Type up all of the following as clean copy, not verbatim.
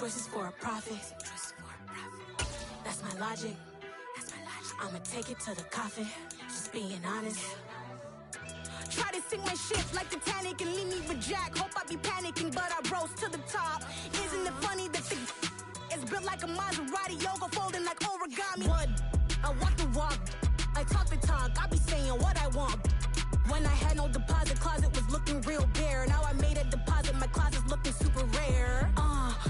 choices for a profit. That's my logic. I'ma take it to the coffin. Just being honest. Try to sink my ship like Titanic and leave me with Jack. Hope I be panicking, but I rose to the top. Isn't it funny that the it's built like a Maserati, yoga folding like origami? What? I walk the walk, I talk the talk, I be saying what I want. When I had no deposit, closet was looking real bare. Now I made a deposit, my closet's looking super rare.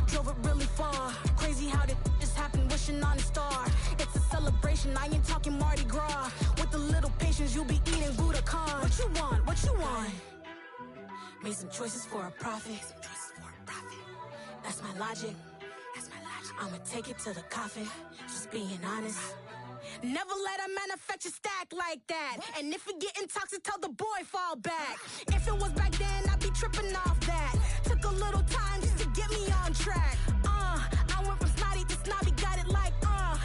Drove it really far. Crazy how did this happen, wishing on a star. It's a celebration, I ain't talking Mardi Gras. With a little patience, you'll be eating Budokan. What you want? What you want? Made some choices for a profit. That's my logic. I'ma take it to the coffin. Just being honest. Never let a manufacture stack like that. And if it getting toxic, tell the boy fall back. If it was back then, I'd be tripping off that. Took a little time just to get me on track. I went from snotty to snobby, got it like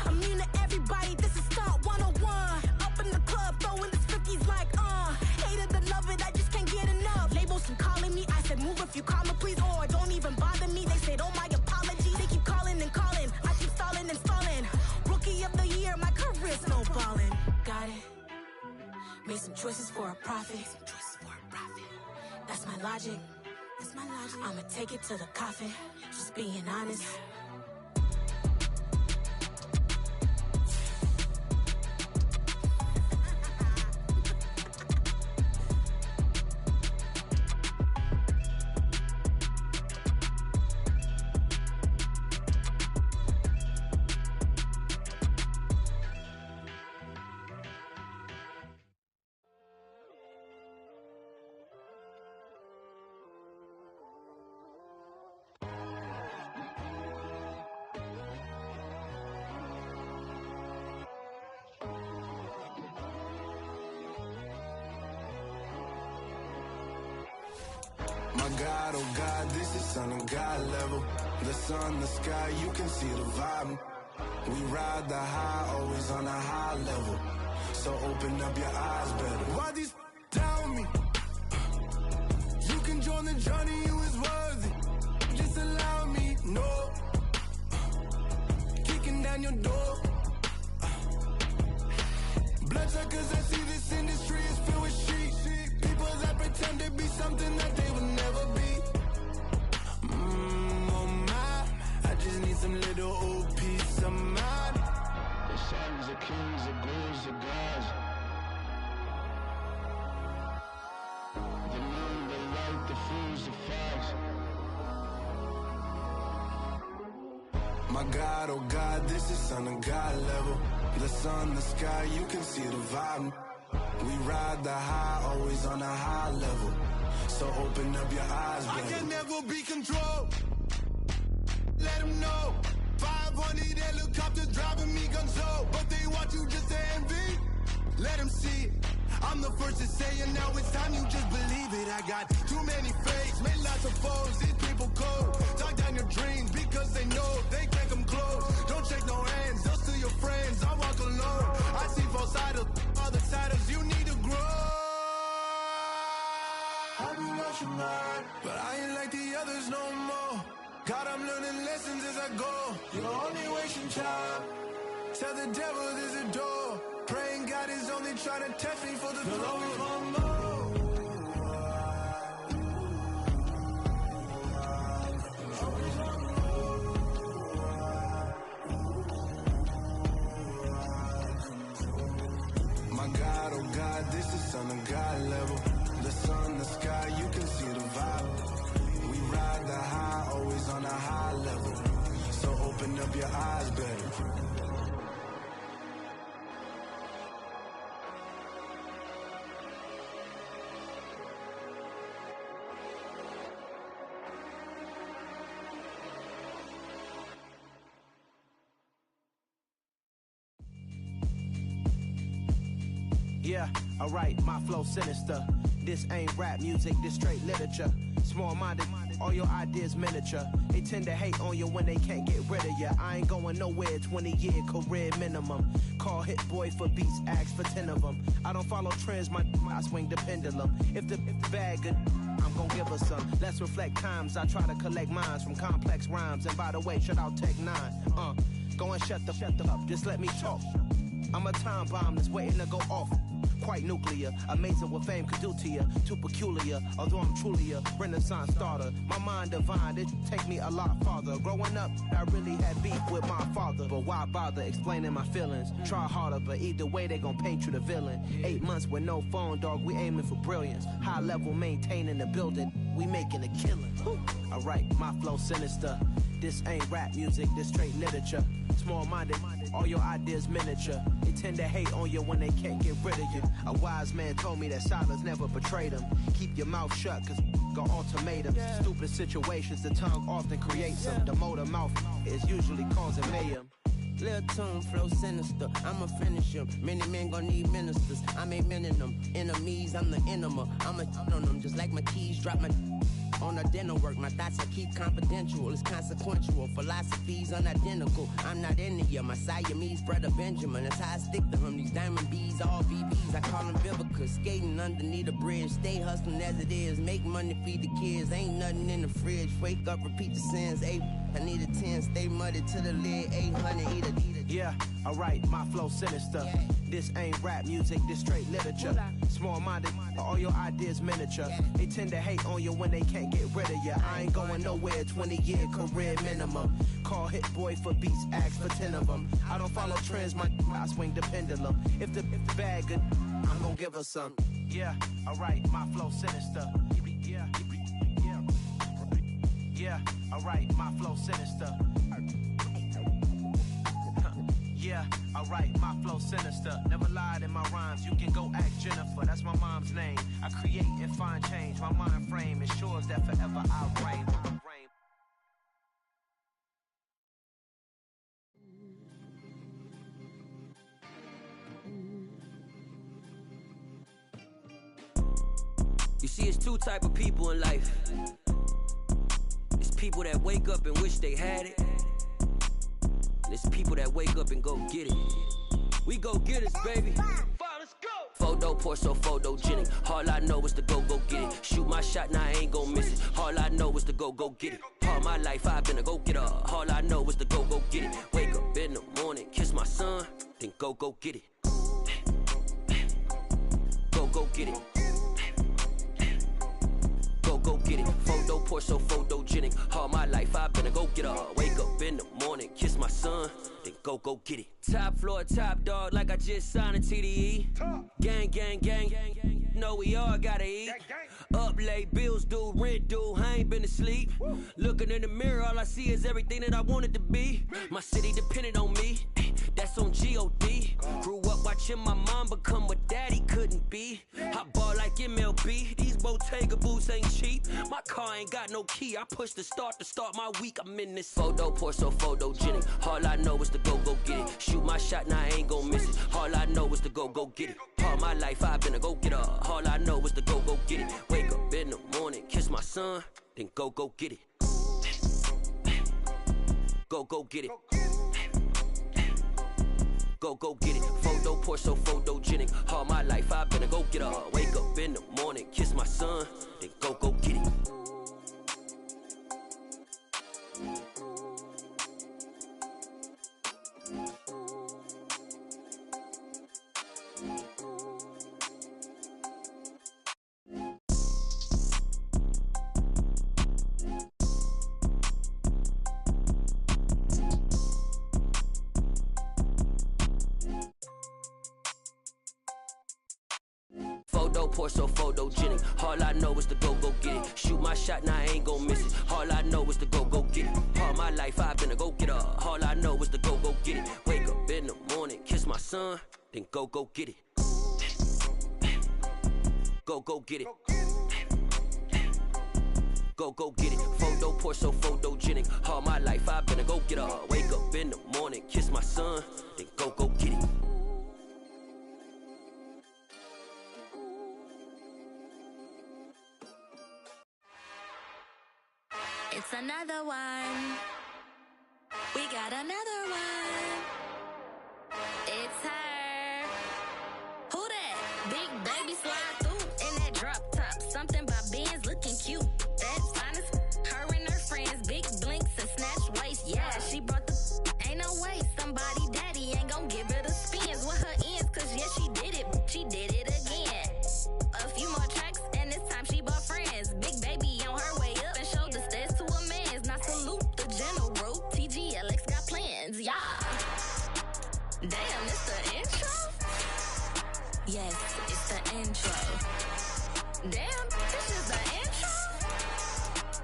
immune to everybody, this is stunt 101. Up in the club, throwing this 50s like hate it to love it, I just can't get enough. Labels keep calling me, I said move if you call me please, or don't even bother me. They said oh my apology, they keep calling and calling. I keep stalling and stalling. Rookie of the year, my career's snowballing. Got it. Made some choices for a profit. That's my logic. I'ma take it to the coffin. Just being honest. My God, oh God, this is son of God level. The sun, the sky, you can see the vibe. We ride the high, always on a high level. So open up your eyes better. Why these tell me? You can join the journey, you is worthy. Just allow me, no. Kicking down your door. Bloodsuckers, I see this industry is filled with sheep. People that pretend to be something that they will never be. Oh my, I just need some little old peace of mind. The sons of kings, the ghouls, the gods. The moon, the light, the fools, the facts. My God, oh God, this is son of God level. The sun, the sky, you can see the vibe. We ride the high, always on a high level. So open up your eyes, baby. I can never be controlled. Let them know. 500 helicopters driving me gonzo. But they want you just to envy. Let them see it. I'm the first to say it, now it's time you just believe it. I got too many fakes, made lots of foes. These people cold. Talk down your dreams because they know they can't come close. Don't shake no hands, those to your friends. I walk alone. I see false idols, other titles. You need to grow. I be rushing mine, but I ain't like the others no more. God, I'm learning lessons as I go. You're only wasting time. Tell the devil there's a door. Praying God is only trying to test me for the throne. My God, oh God, this is son of God level. The sun, the sky, you can see the vibe. We ride the high, always on a high level. So open up your eyes, baby. Yeah, alright, my flow sinister. This ain't rap music, this straight literature. Small-minded, all your ideas miniature. They tend to hate on you when they can't get rid of you. I ain't going nowhere, 20-year career minimum. Call Hit Boy for beats, ask for 10 of them. I don't follow trends, I swing the pendulum. If the bag good, I'm gon' give her some. Let's reflect times. I try to collect minds from complex rhymes. And by the way, shout out Tech 9. Go and shut the up. Just let me talk. I'm a time bomb that's waiting to go off. Quite nuclear, amazing what fame could do to you. Too peculiar, although I'm truly a renaissance starter. My mind divine, it take me a lot farther. Growing up, I really had beef with my father. But why bother explaining my feelings? Try harder, but either way they gon' paint you the villain. 8 months with no phone, dog, we aiming for brilliance. High level maintaining the building, we making a killing. Alright, my flow sinister. This ain't rap music, this straight literature. Small-minded, all your ideas miniature. They tend to hate on you when they can't get rid of you. A wise man told me that silence never betrayed him. Keep your mouth shut, cause got ultimatums. Stupid situations, the tongue often creates them. The motor mouth is usually causing mayhem. Lil' tune, flow sinister, I'ma finish him. Many men gon' need ministers, I'm aiming them. Enemies, I'm the enema. I'ma on them, just like my keys drop my on a dental work. My thoughts I keep confidential, it's consequential. Philosophies unidentical, I'm not into you. My Siamese brother Benjamin, that's how I stick to him. These diamond bees, all BBs, I call them Vivica. Skating underneath a bridge, stay hustling as it is. Make money, feed the kids, ain't nothing in the fridge. Wake up, repeat the sins, I need a 10, stay muddy to the lid, 800, eat a. Yeah, alright, my flow sinister. This ain't rap music, this straight literature. Small-minded, all your ideas miniature. They tend to hate on you when they can't get rid of you. I ain't going nowhere, 20-year career minimum. Call Hit Boy for beats, ask for 10 of them. I don't follow trends, I swing the pendulum. If the bag good, I'm gon' give her some. Yeah, alright, my flow sinister. Yeah, alright, my flow sinister. Yeah, alright, my flow sinister. Never lied in my rhymes, you can go ask Jennifer. That's my mom's name. I create and find change. My mind frame ensures that forever I reign. You see, it's two type of people in life. It's people that wake up and wish they had it. And it's people that wake up and go get it. We go get it, baby. Let's go. Photo pour so photogenic. All I know is to go get it. Shoot my shot, now I ain't gon' miss it. All I know is to go get it. All my life I've been a go getter. All I know is to go get it. Wake up in the morning, kiss my son, then go get it. Go get it. Go get it. Photo pour so photogenic. All my life I've been a go getter. Wake up in the morning, kiss my son, then go get it. Top floor, top dog, like I just signed a TDE. Gang, gang, gang, gang. Know we all gotta eat. Up late, bills due, rent due, I ain't been asleep. Looking in the mirror, all I see is everything that I wanted to be. My city depended on me, that's on G.O.D. Grew up watching my mom become what daddy couldn't be. I ball like MLB, these Bottega boots ain't cheap. My car ain't got no key, I push the start to start my week. I'm in this photo pour so photogenic. All I know is to go get it. Shoot my shot, now I ain't gon' miss it. All I know is to go get it. All my life I've been a go getter. All I know is to go get it. Wake up in the morning, kiss my son, then go get it. Go get it. Go get it. Photo pour so photogenic. All my life I've been a go getter. Wake up in the morning, kiss my son, then go get it. Photo pour so photogenic. All I know is to go get it. Shoot my shot, now I ain't gon' miss it. All I know is to go get it. All my life I've been a go getter. All I know is to go get it. Wake up in the morning, kiss my son, then go get it. Go get it. Go get it. Photo pour so photogenic. All my life I've been a go getter. Wake up in the morning, kiss my son, then go get it. It's another one. We got another one. It's her. Who that? Big baby slide through in that drop top. Something about Benz looking cute. That's fine as her and her friends. Big blinks and snatch waist. Yeah, she brought the. Ain't no way somebody daddy ain't gon' give her the spins with her ends. Cause yeah, she did it. She did it again. A few more tracks and this time she bought friends. Big baby on her way up and showed the stairs to a man's. Now salute the general. TGLX got plans. Yeah. Damn, it's the intro? Yes, it's the intro. Damn, this is the intro?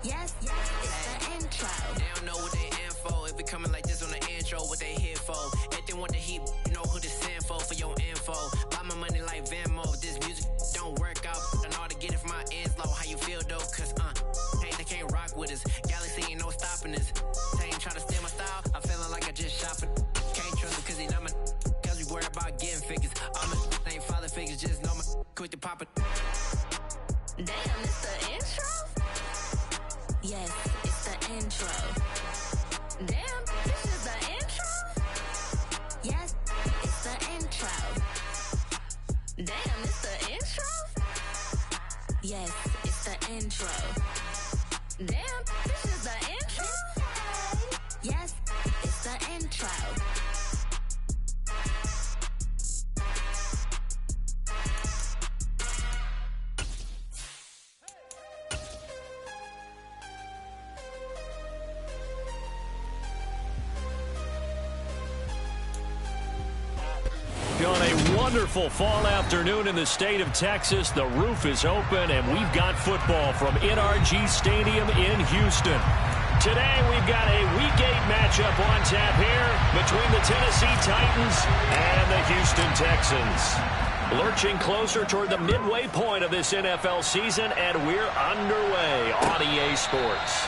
Yes, it's the intro. They don't know what they in for. If we coming like this on the intro, what they here for? If they want the heat, you know who to send for your info. Buy my money like Venmo. This music don't work out. I know how to get it from my ends low. How you feel though? Cause hey, they can't rock with us. Galaxy ain't no stopping this. They ain't trying to steal my style. I'm feeling like I just shot for. Can't trust him cause he not my. Cause we worry about getting figures. All my ain't father figures, just know my quick to pop it. Damn, it's the intro? Yes, it's the intro. Damn, this is the intro? Yes, it's the intro. Damn, it's the intro? Yes, it's the intro. Damn, this is the intro? Yes, it's the intro. On a wonderful fall afternoon in the state of Texas, the roof is open, and we've got football from NRG Stadium in Houston. Today, we've got a Week 8 matchup on tap here between the Tennessee Titans and the Houston Texans. Lurching closer toward the midway point of this NFL season, and we're underway on EA Sports.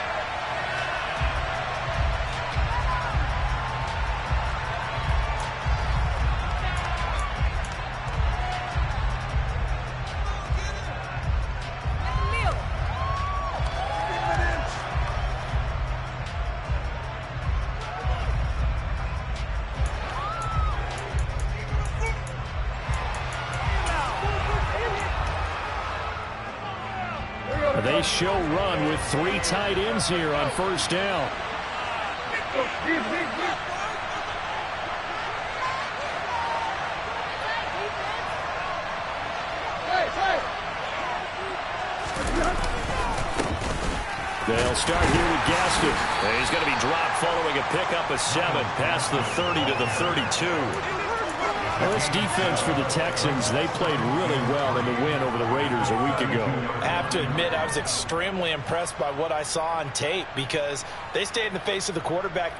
They show run with 3 tight ends here on first down. They'll start here with Gaston. And he's going to be dropped following a pickup of 7 past the 30 to the 32. Well, this defense for the Texans, they played really well in the win over the Raiders a week ago. I have to admit, I was extremely impressed by what I saw on tape because they stayed in the face of the quarterback.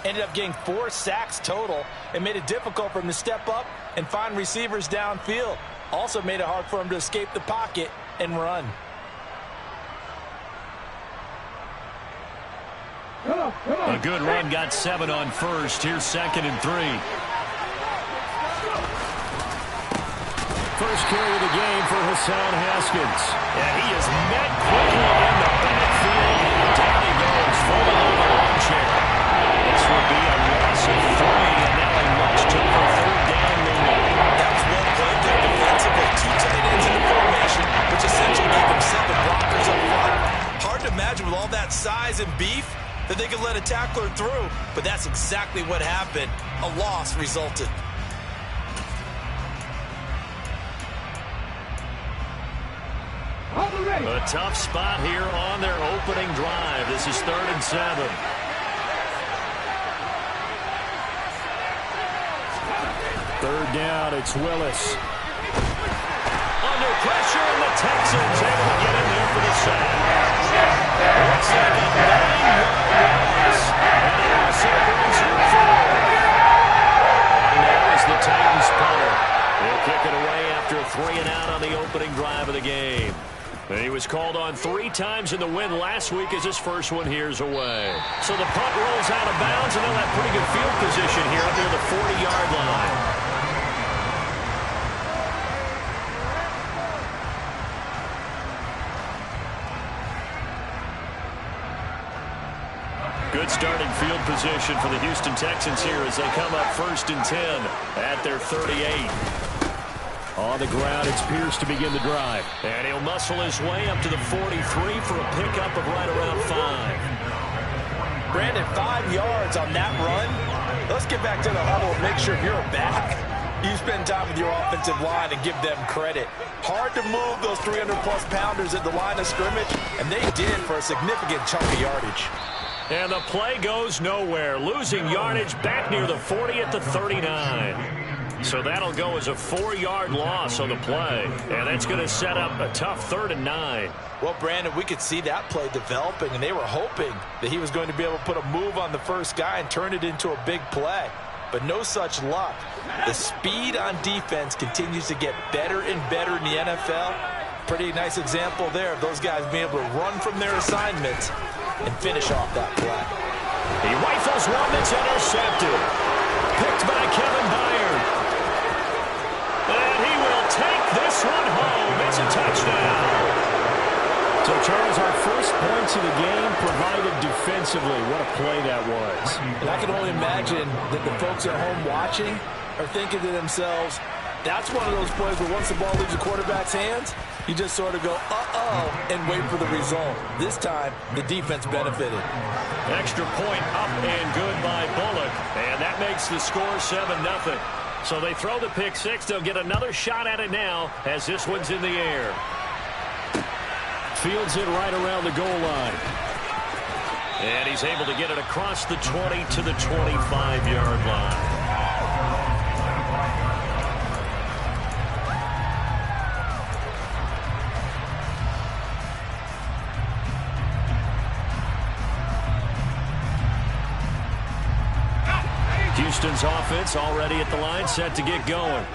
Ended up getting 4 sacks total. It made it difficult for him to step up and find receivers downfield. Also made it hard for him to escape the pocket and run. A good run, got 7 on first. Here's 2nd and 3. First carry of the game for Hassan Haskins. And he is met quickly in the backfield. Down he goes, falling on the lawn chair. This would be a loss of 3, and now a much tougher 3rd down looming. That was well played there defensively. 2 tight ends in the formation, which essentially gave him 7 blockers up front. Hard to imagine with all that size and beef that they could let a tackler through, but that's exactly what happened. A loss resulted. A tough spot here on their opening drive. This is 3rd and 7. Third down, it's Willis. Under pressure, and the Texans able to get in there for the sack. Looks like a 9-yard loss, and it also brings him 4. And there is the Titans punter. They'll kick it away after a 3 and out on the opening drive of the game. And he was called on 3 times in the win last week as his first one here's away. So the punt rolls out of bounds, and they'll have pretty good field position here near the 40-yard line. Good starting field position for the Houston Texans here as they come up 1st and 10 at their 38. On the ground, it's Pierce to begin the drive. And he'll muscle his way up to the 43 for a pickup of right around 5. Brandon, 5 yards on that run. Let's get back to the huddle and make sure if you're a back, you spend time with your offensive line and give them credit. Hard to move those 300-plus pounders at the line of scrimmage, and they did for a significant chunk of yardage. And the play goes nowhere. Losing yardage back near the 40 at the 39. So that'll go as a 4-yard loss on the play. And that's going to set up a tough 3rd and 9. Well, Brandon, we could see that play developing, and they were hoping that he was going to be able to put a move on the first guy and turn it into a big play. But no such luck. The speed on defense continues to get better and better in the NFL. Pretty nice example there of those guys being able to run from their assignments and finish off that play. He rifles one that's intercepted. Picked by Kevin Byard. And he will take this one home. It's a touchdown. So, Charles, our first points of the game provided defensively. What a play that was. And I can only imagine that the folks at home watching are thinking to themselves, that's one of those plays where once the ball leaves the quarterback's hands, you just sort of go, uh-oh, and wait for the result. This time, the defense benefited. Extra point up and good by Bullock. And that makes the score 7-0. So they throw the pick 6. They'll get another shot at it now as this one's in the air. Fields it right around the goal line. And he's able to get it across the 20 to the 25-yard line. Houston's offense already at the line, set to get going.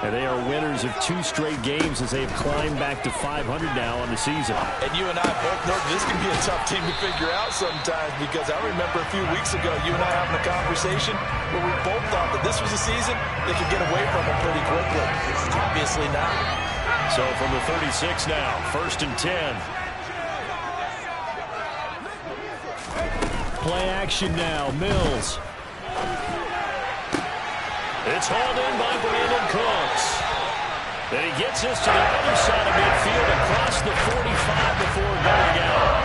And they are winners of 2 straight games as they've climbed back to 500 now on the season. And you and I both know this can be a tough team to figure out sometimes, because I remember a few weeks ago you and I having a conversation where we both thought that this was a season they could get away from it pretty quickly. Obviously not. So from the 36 now, 1st and 10. Play action now, Mills. It's hauled in by Brandon Cooks. And he gets us to the other side of midfield across the 45 before going out.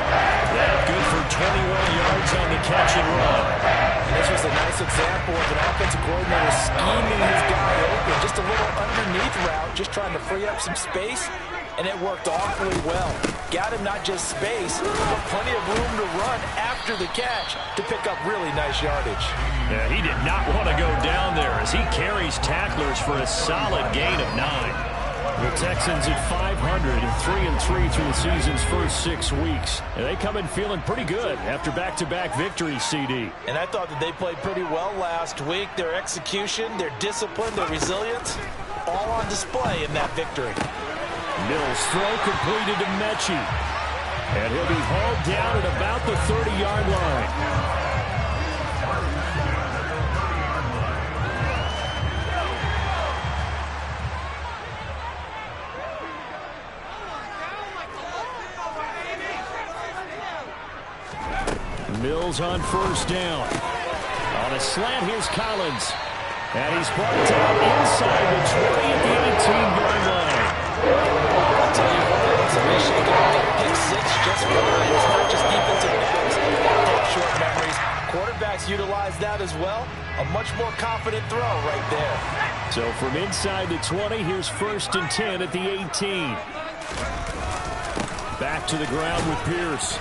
That good for 21 yards on the catch and run. And this was a nice example of an offensive coordinator scheming his guy open. Just a little underneath route, just trying to free up some space. And it worked awfully well. Got him not just space, but plenty of room to run after the catch to pick up really nice yardage. Yeah, he did not want to go down there as he carries tacklers for a solid gain of 9. The Texans at 500 and 3-3 through the season's first 6 weeks. And they come in feeling pretty good after back-to-back victories, CD. And I thought that they played pretty well last week. Their execution, their discipline, their resilience, all on display in that victory. Mills throw completed to Mechie. And he'll be hauled down at about the 30-yard line. Mills on first down. On a slant, here's Collins. And he's brought down inside the 20 at the 18-yard line. I'll tell you what, it's a mistake of that pick six just fine. It's not just defensive backs. They have short memories. Quarterbacks utilize that as well. A much more confident throw right there. So from inside the 20, here's 1st and 10 at the 18. Back to the ground with Pierce.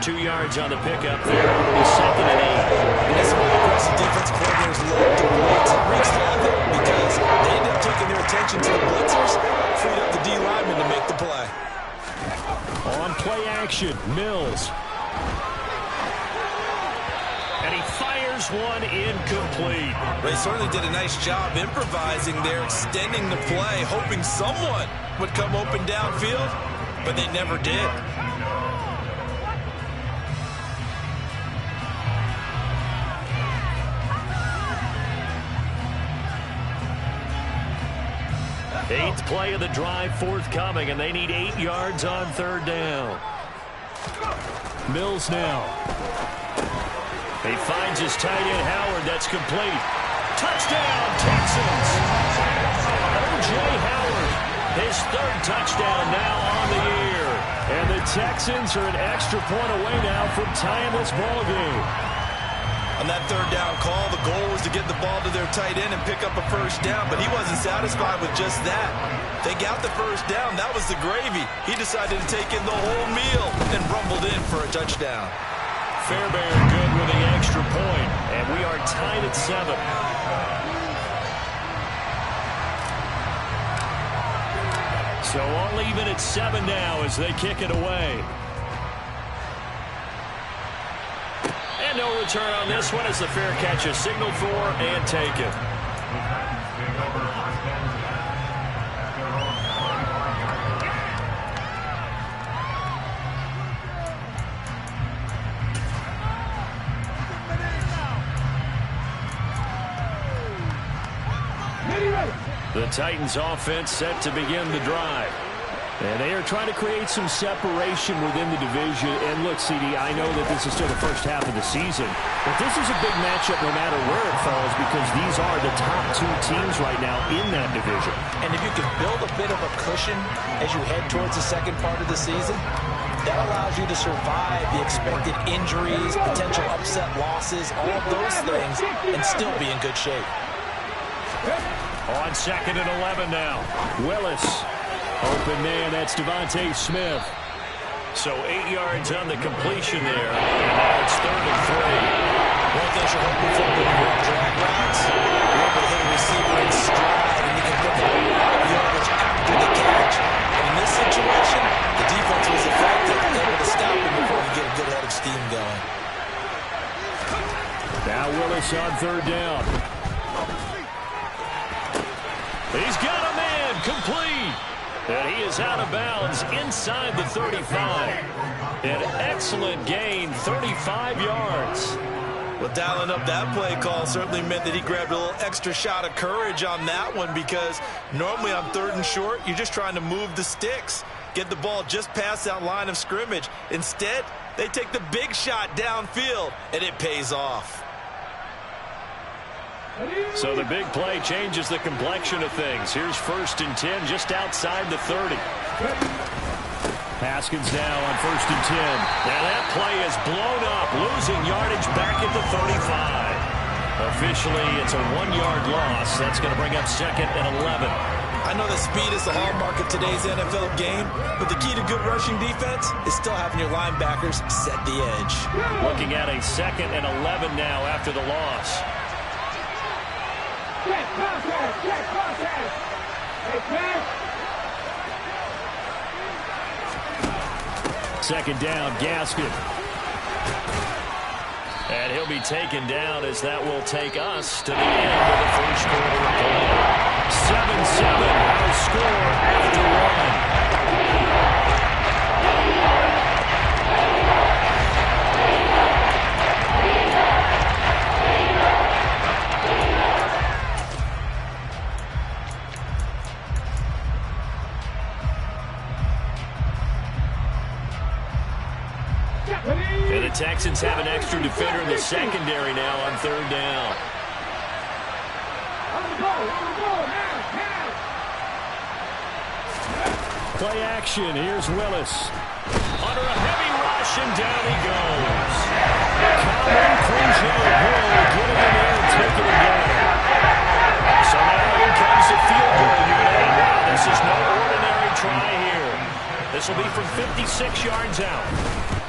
2 yards on the pickup there. It's 2nd and 8. And that's why aggressive defense coordinators love to blitz and reach down there because they end up taking their attention to the blitzers, freed up the D lineman to make the play. On play action, Mills. And he fires one incomplete. They certainly did a nice job improvising there, extending the play, hoping someone would come open downfield, but they never did. Eighth play of the drive forthcoming, and they need 8 yards on 3rd down. Mills now. He finds his tight end, Howard. That's complete. Touchdown, Texans. O.J. Howard, his 3rd touchdown now on the year. And the Texans are an extra point away now from tying this ball game. On that 3rd down call, the goal was to get the ball to their tight end and pick up a 1st down, but he wasn't satisfied with just that. They got the 1st down. That was the gravy. He decided to take in the whole meal and rumbled in for a touchdown. Fairbairn good with the extra point, and we are tied at 7. So all even at 7 now as they kick it away. And no return on this one as the fair catch is signaled for and taken. The Titans offense set to begin the drive. And they are trying to create some separation within the division. And look, CD, I know that this is still the first half of the season, but this is a big matchup no matter where it falls because these are the top 2 teams right now in that division. And if you can build a bit of a cushion as you head towards the second part of the season, that allows you to survive the expected injuries, potential upset losses, all of those things, and still be in good shape. On 2nd and 11 now. Willis. Open man, that's Devontae Smith. So 8 yards on the completion there. And now it's 3rd and 3. One thing you're hoping for when you run drag routes, you're able to hit a receiver in stride, and you can pick up yardage after the catch. And in this situation, the defense was effective, able to stop him before you get a good head of steam going. Now Willis on 3rd down. He's got a man, complete. And he is out of bounds inside the 35. An excellent gain, 35 yards. Well, dialing up that play call certainly meant that he grabbed a little extra shot of courage on that one because normally on 3rd and short, you're just trying to move the sticks, get the ball just past that line of scrimmage. Instead, they take the big shot downfield, and it pays off. So the big play changes the complexion of things. Here's 1st and 10 just outside the 30. Haskins now on 1st and 10. Now that play is blown up, losing yardage back at the 35. Officially, it's a 1-yard loss. That's going to bring up 2nd and 11. I know that speed is the hallmark of today's NFL game, but the key to good rushing defense is still having your linebackers set the edge. Looking at a 2nd and 11 now after the loss. Second down, Gaskin. And he'll be taken down as that will take us to the end of the first quarter of play. 7-7, our score after 1. And the Texans have an extra defender in the secondary now on third down. Play action. Here's Willis. Under a heavy rush, and down he goes. Colin Cruzio will get him in there and take it again. So now here comes the field goal unit. Wow, this is no ordinary try here. This will be from 56 yards out.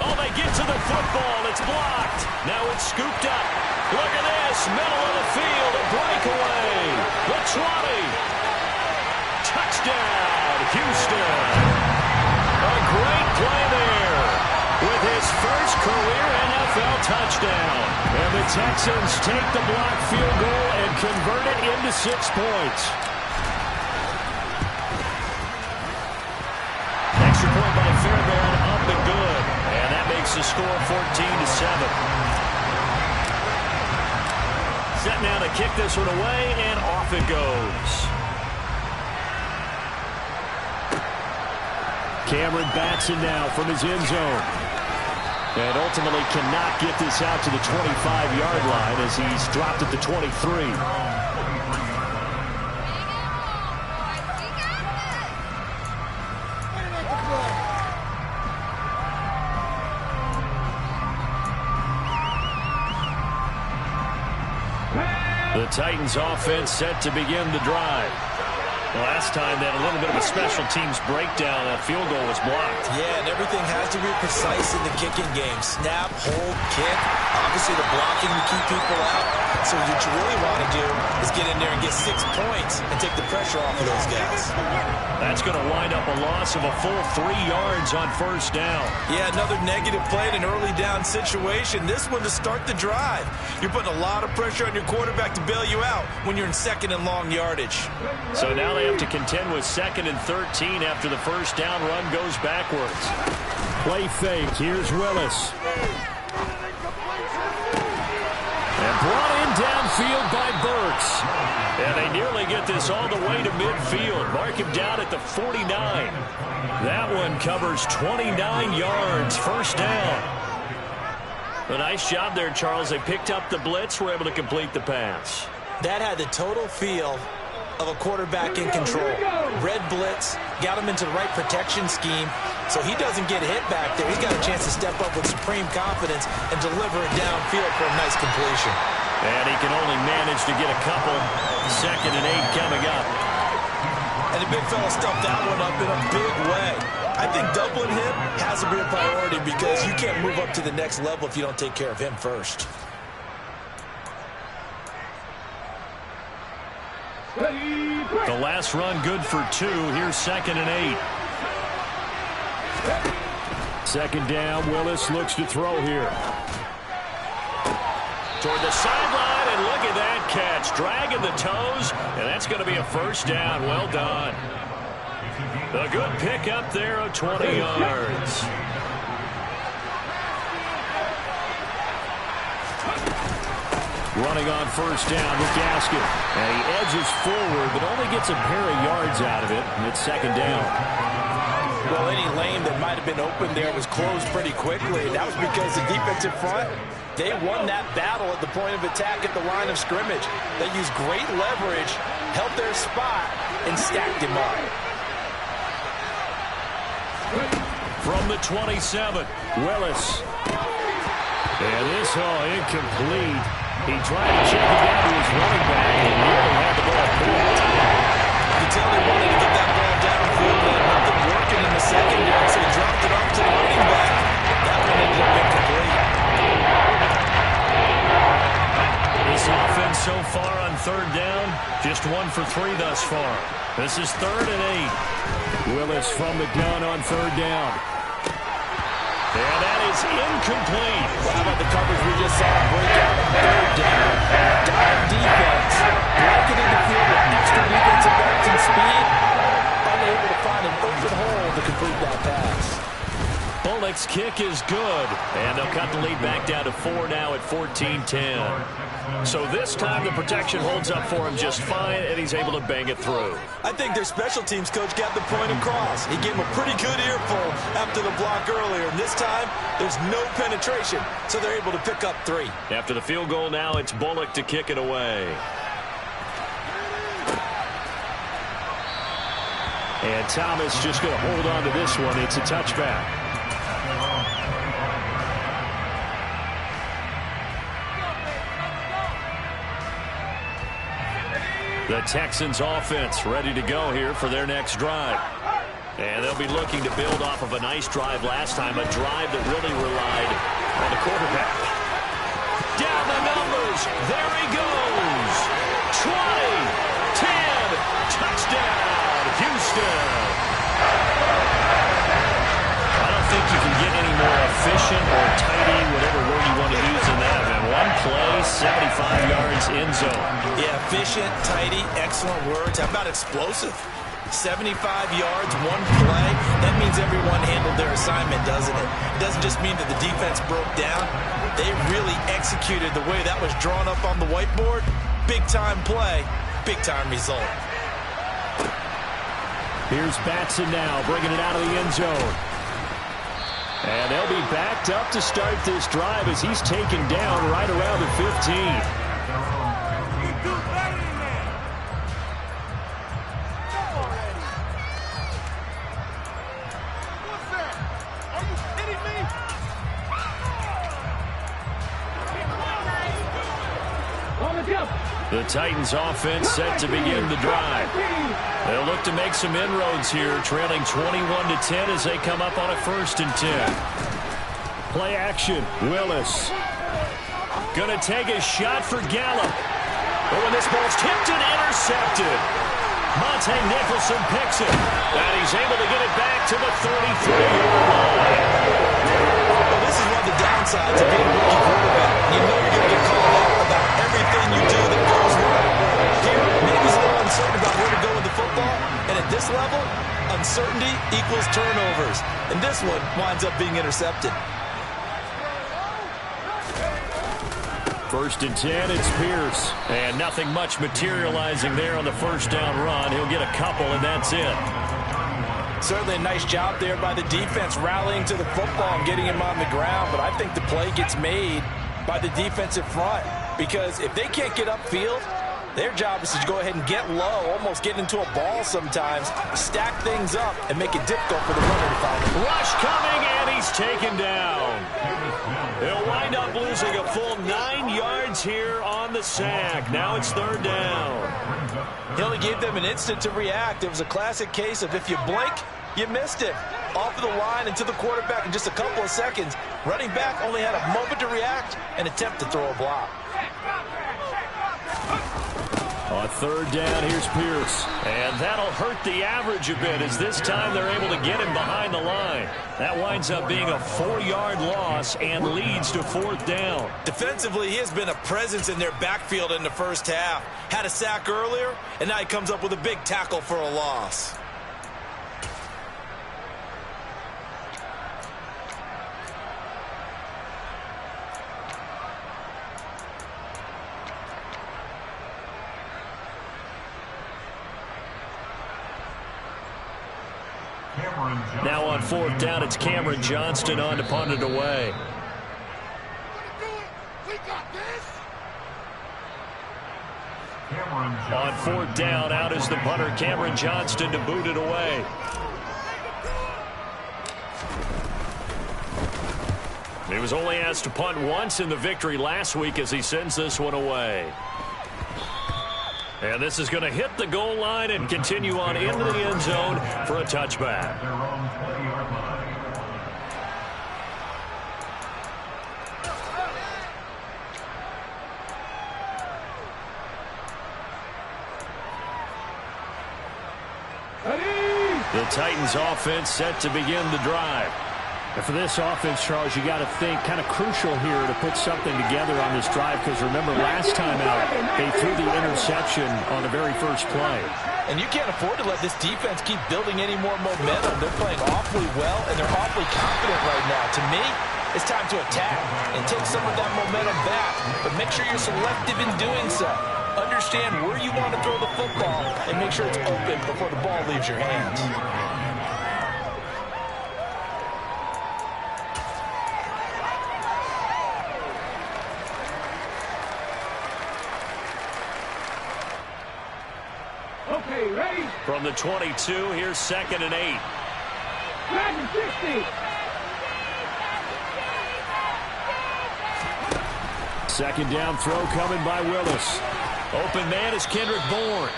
Oh, they get to the football. It's blocked. Now it's scooped up. Look at this. Middle of the field. A breakaway. The 20. Touchdown, Houston. A great play there with his first career NFL touchdown. And the Texans take the blocked field goal and convert it into 6 points. Extra point by Fairbairn, up and good. And that makes the score 14-7. Set now to kick this one away, and off it goes. Cameron Batson now from his end zone. And ultimately cannot get this out to the 25-yard line as he's dropped at the 23. The Titans offense set to begin the drive. Last time they had a little bit of a special teams breakdown. That field goal was blocked. Yeah, and everything has to be precise in the kicking game. Snap, hold, kick. Obviously the blocking to keep people out. So what you really want to do is get in there and get 6 points and take the pressure off of those guys. That's going to wind up a loss of a full 3 yards on first down. Yeah, another negative play in an early down situation. This one to start the drive. You're putting a lot of pressure on your quarterback to bail you out when you're in second and long yardage. So now they have to contend with 2nd and 13 after the first down run goes backwards. Play fake. Here's Willis. And brought in downfield by Burks. And they nearly get this all the way to midfield. Mark him down at the 49. That one covers 29 yards. First down. A nice job there, Charles. They picked up the blitz, were able to complete the pass. That had the total feel of a quarterback in control. Red blitz, got him into the right protection scheme, so he doesn't get hit back there. He's got a chance to step up with supreme confidence and deliver it downfield for a nice completion. And he can only manage to get a couple. 2nd and 8 coming up. And the big fella stuffed that one up in a big way. I think doubling him has to be a priority because you can't move up to the next level if you don't take care of him first. The last run good for 2. Here's 2nd and 8. Second down. Willis looks to throw here. Toward the sideline, and look at that catch. Dragging the toes, and that's going to be a first down. Well done. A good pickup there of 20 yards. Running on first down with Gaskin. And he edges forward, but only gets a pair of yards out of it. And it's 2nd down. Well, any lane that might have been open there was closed pretty quickly. That was because the defensive front, they won that battle at the point of attack at the line of scrimmage. They used great leverage, held their spot, and stacked him up. From the 27, Willis. And this, incomplete. He tried to check it down to his running back and nearly had the ball pulled. You could tell they wanted to get that ball downfield and have them working in the secondary, so he dropped it off to the running back. That one ended up incomplete. This offense so far on 3rd third down. Just 1 for 3 thus far. This is 3rd and 8. Willis from the gun on 3rd down. And that is incomplete. How about the coverage we just saw? Break out on 3rd down. Dime defense. Blanketed the field with extra defensive backs and speed. Unable to find an open hole to complete that pass. Bullock's kick is good. And they'll cut the lead back down to 4 now at 14-10. So this time the protection holds up for him just fine, and he's able to bang it through. I think their special teams coach got the point across. He gave him a pretty good earful after the block earlier. And this time, there's no penetration, so they're able to pick up 3. After the field goal now, it's Bullock to kick it away. And Thomas just going to hold on to this one. It's a touchback. The Texans offense ready to go here for their next drive. And they'll be looking to build off of a nice drive last time, a drive that really relied on the quarterback. Down the numbers. There he goes. 20, 10, touchdown, Houston. I don't think you can get any more efficient or tidy, whatever word you want to use in that. And one play, 75 yards in zone. Yeah, efficient, tidy, excellent words. How about explosive? 75 yards, one play. That means everyone handled their assignment, doesn't it? It doesn't just mean that the defense broke down. They really executed the way that was drawn up on the whiteboard. Big-time play, big-time result. Here's Batson now, bringing it out of the end zone. And they'll be backed up to start this drive as he's taken down right around the 15. The Titans offense set to begin the drive. They'll look to make some inroads here, trailing 21-10 as they come up on a 1st and 10. Play action, Willis. Gonna take a shot for Gallup. But when this ball's tipped and intercepted, Monte Nicholson picks it. And he's able to get it back to the 33-yard line. Well, this is one of the downsides of being a rookie quarterback. You know you're going to get called out about everything you do that goes wrong. Here, maybe he's a little uncertain about where to go with the football. And at this level, uncertainty equals turnovers. And this one winds up being intercepted. 1st and 10, it's Pierce. And nothing much materializing there on the 1st down run. He'll get a couple, and that's it. Certainly a nice job there by the defense rallying to the football and getting him on the ground. But I think the play gets made by the defensive front. Because if they can't get upfield, their job is to go ahead and get low, almost get into a ball sometimes, stack things up, and make it difficult for the runner to find him. Rush coming, and he's taken down. They'll wind up losing a full 9 yards here on the sack. Now it's 3rd down. He only gave them an instant to react. It was a classic case of if you blink, you missed it. Off of the line and to the quarterback in just a couple of seconds. Running back only had a moment to react and attempt to throw a block. On 3rd down, here's Pierce. And that'll hurt the average a bit as this time they're able to get him behind the line. That winds up being a 4-yard loss and leads to 4th down. Defensively, he has been a presence in their backfield in the first half. Had a sack earlier, and now he comes up with a big tackle for a loss. Now on 4th down, it's Cameron Johnston on to punt it away. On 4th down, out is the punter, Cameron Johnston, to boot it away. He was only asked to punt once in the victory last week as he sends this one away. And this is going to hit the goal line and continue on into the end zone for a touchback. The Titans offense set to begin the drive. And for this offense, Charles, you got to think kind of crucial here to put something together on this drive, because remember last time out they threw the interception on the very first play. And you can't afford to let this defense keep building any more momentum. They're playing awfully well, and they're awfully confident right now. To me, it's time to attack and take some of that momentum back, but make sure you're selective in doing so. Understand where you want to throw the football and make sure it's open before the ball leaves your hands. Okay, ready? From the 22, here's 2nd and 8. Madden 60. Second down throw coming by Willis. Open man is Kendrick Bourne.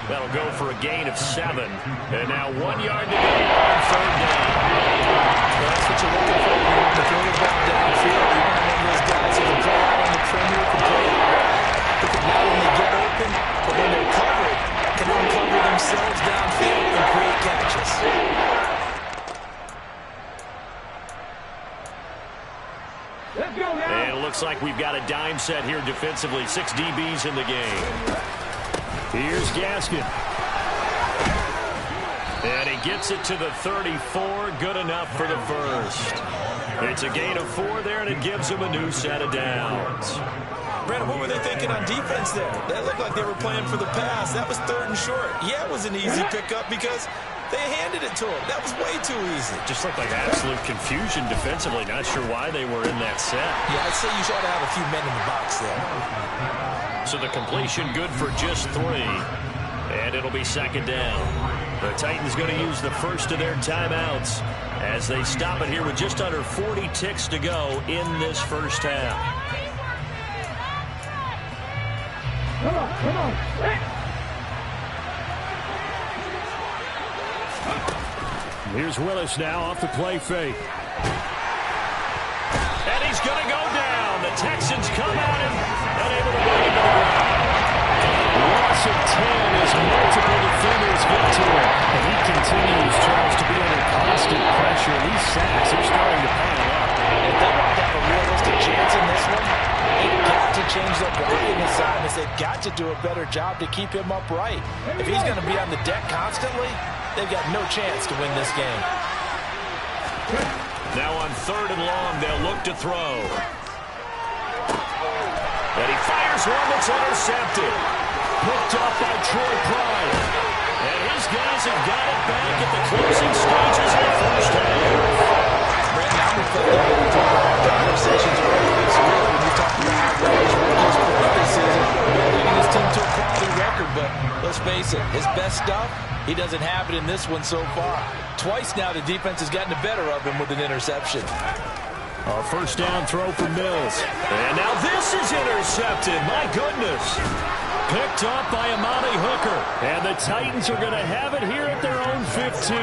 That'll go for a gain of 7. And now 1 yard to go on 3rd down. Well, that's what you're looking for. You want to throw the ball downfield. You want one of those guys who can play out on the perimeter, can play out well, who can not only get open, but when they're covered, can uncover themselves downfield and create catches. Let's go now. And it looks like we've got a dime set here defensively. 6 DBs in the game. Here's Gaskin. And he gets it to the 34. Good enough for the first. It's a gain of 4 there, and it gives him a new set of downs. Brandon, what were they thinking on defense there? That looked like they were playing for the pass. That was 3rd and short. Yeah, it was an easy pickup because they handed it to him. That was way too easy. Just looked like absolute confusion defensively. Not sure why they were in that set. Yeah, I'd say you should have a few men in the box there. So the completion good for just 3. And it'll be 2nd down. The Titans going to use the first of their timeouts as they stop it here with just under 40 ticks to go in this first half. Come on, come on. Here's Willis now off the play fake. And he's going to go down. The Texans come at him, unable to bring him to the ground. Loss of 10 as multiple defenders get to him. And he continues, Charles, to be under constant pressure. These sacks are starting to pile up. If they want to have a realistic chance in this one, they've got to change their blocking assignments. They've got to do a better job to keep him upright. If he's going to be on the deck constantly, they've got no chance to win this game. Now on 3rd and long, they'll look to throw. And he fires one that's intercepted. Picked up by Troy Pride. And his guys have got it back at the closing stages of the first half. Brandon, I'm reflecting on the conversations earlier this week when you talked about how Rogers just played this season, leading his team to a quality record. But let's face it, his best stuff, he doesn't have it in this one so far. Twice now the defense has gotten the better of him with an interception. A first down throw for Mills. And now this is intercepted. My goodness. Picked up by Amani Hooker. And the Titans are going to have it here at their own 15.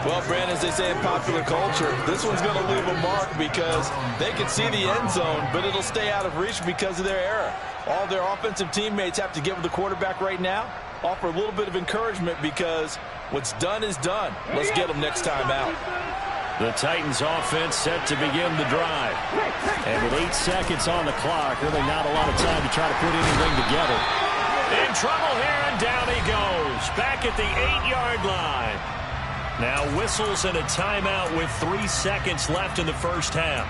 Well, Brandon, as they say in popular culture, this one's going to leave a mark because they can see the end zone, but it'll stay out of reach because of their error. All their offensive teammates have to give the quarterback right now, offer a little bit of encouragement because what's done is done. Let's get them next time out. The Titans offense set to begin the drive. And with 8 seconds on the clock, really not a lot of time to try to put anything together. In trouble here, and down he goes. Back at the 8-yard line. Now whistles and a timeout with 3 seconds left in the first half.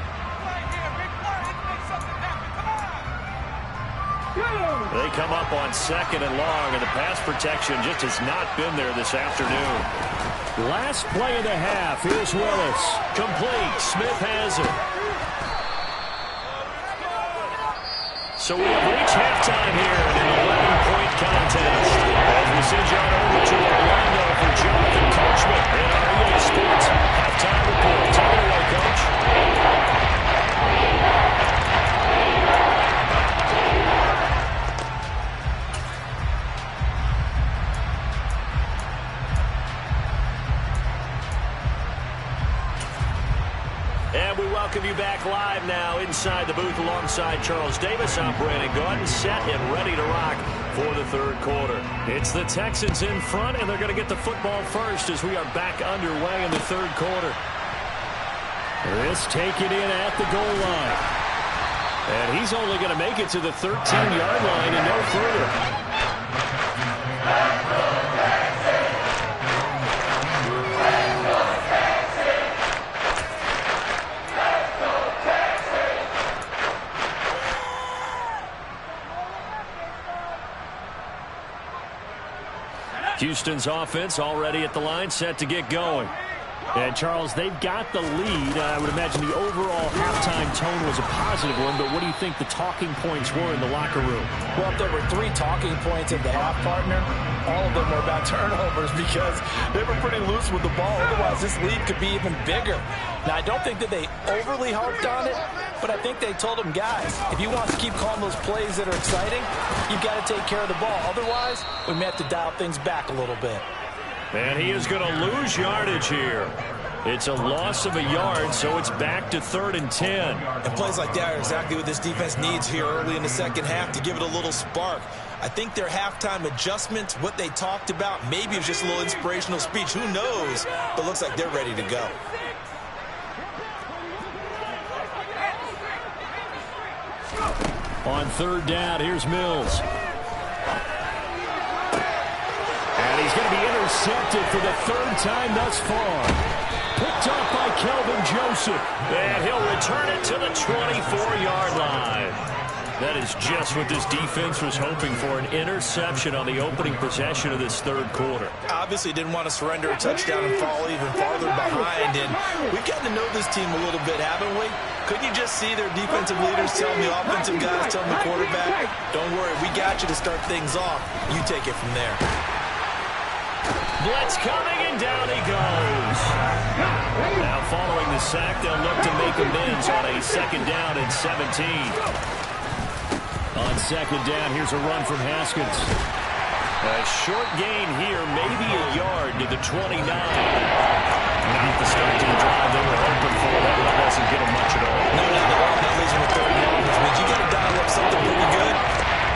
They come up on 2nd and long, and the pass protection just has not been there this afternoon. Last play of the half. Here's Willis. Complete. Smith has it. So we have reached halftime here in an 11-point contest. As we send you on over to Orlando for Jonathan Coachman in our EA Sports halftime report. Take it away, Coach. And we welcome you back live now inside the booth alongside Charles Davis. I'm Brandon Gordon, set and ready to rock for the third quarter. It's the Texans in front, and they're going to get the football first as we are back underway in the third quarter. This taken in at the goal line. And he's only going to make it to the 13-yard line and no further. Houston's offense already at the line, set to get going. And, Charles, they've got the lead. I would imagine the overall halftime tone was a positive one, but what do you think the talking points were in the locker room? Well, if there were 3 talking points at the half, partner, all of them were about turnovers because they were pretty loose with the ball. Otherwise, this lead could be even bigger. Now, I don't think that they overly harped on it, but I think they told them, guys, if you want to keep calling those plays that are exciting, you've got to take care of the ball. Otherwise, we may have to dial things back a little bit. And he is going to lose yardage here. It's a loss of a yard, so it's back to 3rd and 10. And plays like that are exactly what this defense needs here early in the second half to give it a little spark. I think their halftime adjustments, what they talked about, maybe it was just a little inspirational speech. Who knows? But looks like they're ready to go. On 3rd down, here's Mills. And he's going to be intercepted for the 3rd time thus far. Picked up by Kelvin Joseph. And he'll return it to the 24-yard line. That is just what this defense was hoping for, an interception on the opening possession of this third quarter. Obviously didn't want to surrender a touchdown and fall even farther behind. And we've gotten to know this team a little bit, haven't we? Couldn't you just see their defensive leaders telling the offensive guys, telling the quarterback, don't worry, we got you to start things off. You take it from there. Blitz coming, and down he goes. Now following the sack, they'll look to make amends on a 2nd down and 17. On 2nd down, here's a run from Haskins. A short gain here, maybe a yard to the 29. Not the start to the drive they were hoping for. That doesn't get them much at all. No, not losing with 30 yards, which means you got to dial up something pretty good.